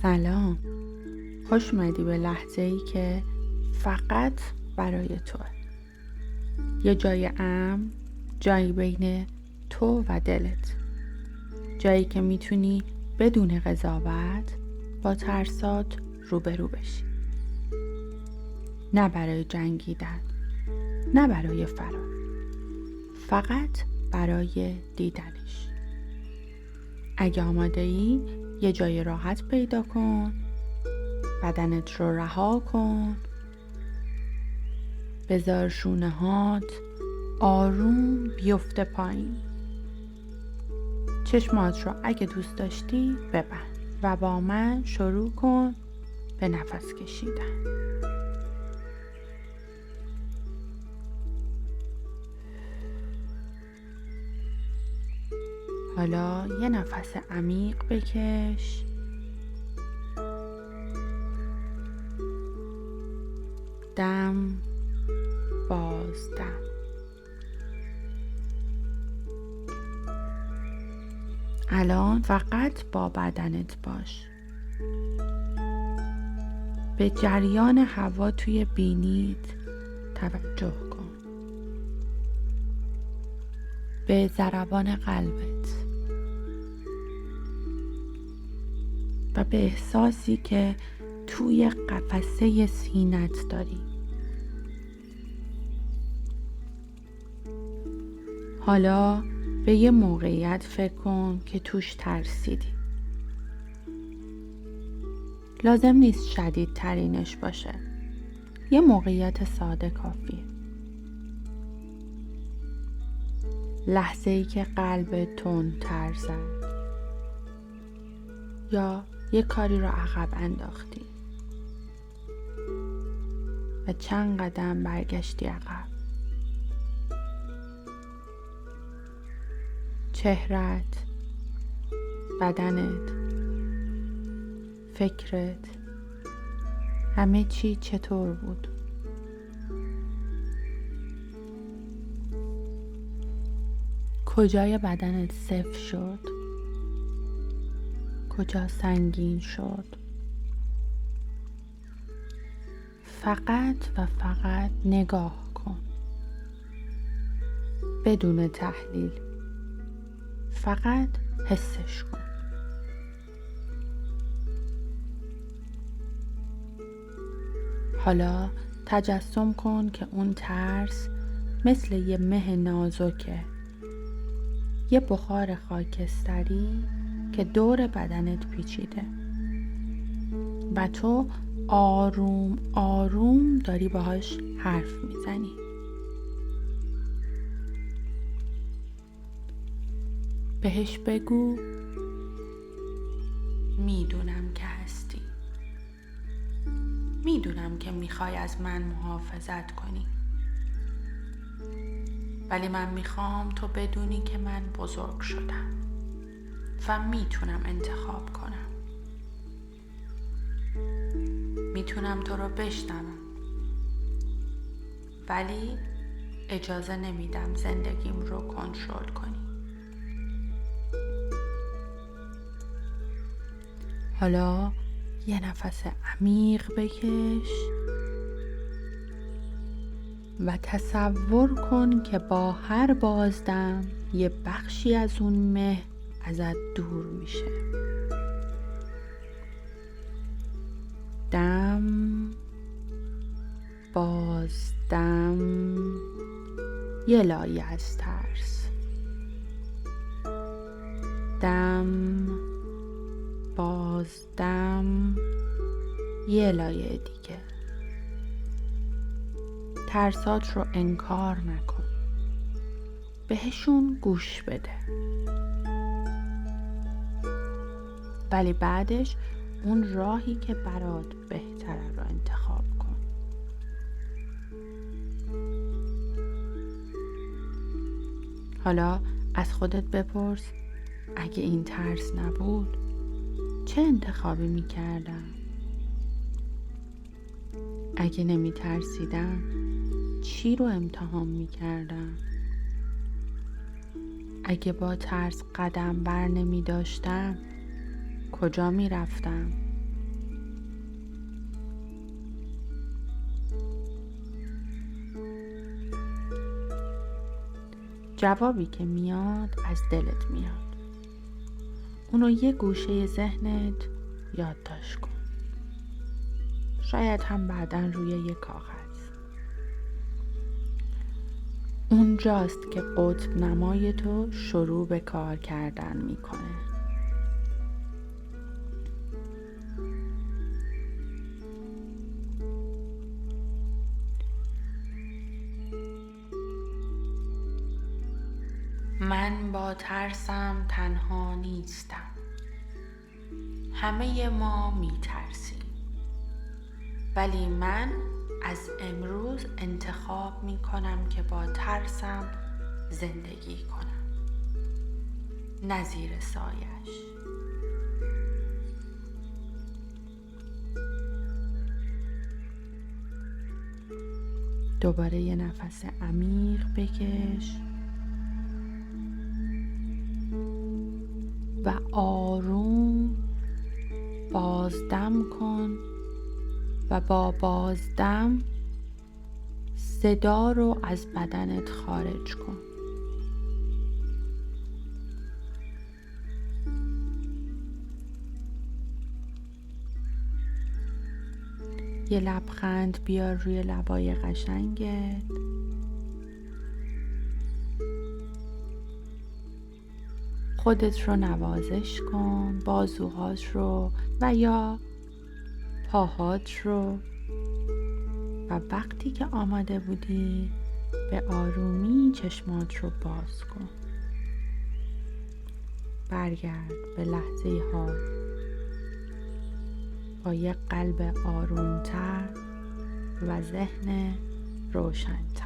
سلام، خوش اومدی به لحظه‌ای که فقط برای توه. یه جای امن، جایی بین تو و دلت. جایی که میتونی بدون قضاوت با ترسات روبرو بشی. نه برای جنگیدن، نه برای فرار، فقط برای دیدنش. اگه آماده ای، یه جای راحت پیدا کن، بدنت رو رها کن، بذار شونه هات آروم بیفته پایین. چشمات رو اگه دوست داشتی ببند و با من شروع کن به نفس کشیدن. حالا یه نفس عمیق بکش. دم باز دم. الان فقط با بدنت باش. به جریان هوا توی بینیت توجه کن. به ضربان قلبت و به احساسی که توی قفسه سینت داری. حالا به یه موقعیت فکر کن که توش ترسیدی. لازم نیست شدید ترینش باشه. یه موقعیت ساده کافیه. لحظه‌ای که قلب تند تر زد یا یه کاری رو عقب انداختی و چند قدم برگشتی عقب. چهرت، بدنت، فکرت، همه چی چطور بود؟ کجای بدنت سفت شد؟ کجا سنگین شد؟ فقط و فقط نگاه کن، بدون تحلیل. فقط حسش کن. حالا تجسم کن که اون ترس مثل یه مه نازکه، یه بخار خاکستری که دور بدنت پیچیده و تو آروم آروم داری باهاش حرف میزنی. بهش بگو میدونم که هستی. میدونم که میخوای از من محافظت کنی. ولی من میخوام تو بدونی که من بزرگ شدم و میتونم انتخاب کنم. میتونم تو رو بشنوم، ولی اجازه نمیدم زندگیم رو کنترل کنی. حالا یه نفس عمیق بکش و تصور کن که با هر بازدم یه بخشی از اون مه ازت دور میشه. دم بازدم، یه لایه از ترس. دم بازدم، یه لایه دیگه. ترسات رو انکار نکن، بهشون گوش بده، ولی بعدش اون راهی که برات بهتره رو انتخاب کن. حالا از خودت بپرس اگه این ترس نبود چه انتخابی میکردم؟ اگه نمی ترسیدم چی رو امتحان میکردم؟ اگه با ترس قدم بر نمی داشتم کجا می رفتم؟ جوابی که میاد از دلت میاد. اونو یه گوشه ذهنت یادداشت کن. شاید هم بعداً روی یه کاغذ. اونجاست که قطب نمای تو شروع به کار کردن میکنه. من با ترسم تنها نیستم. همه ما میترسیم. ولی من از امروز انتخاب میکنم که با ترسم زندگی کنم. نه زیر سایش. دوباره یه نفس عمیق بکش و آروم بازدم کن و با بازدم صدا رو از بدنت خارج کن. یه لبخند بیار روی لبای قشنگت. خودت رو نوازش کن، بازوهات رو و یا پاهات رو، و وقتی که آماده بودی به آرومی چشمات رو باز کن. برگرد به لحظه حال با یک قلب آرومتر و ذهن روشن‌تر.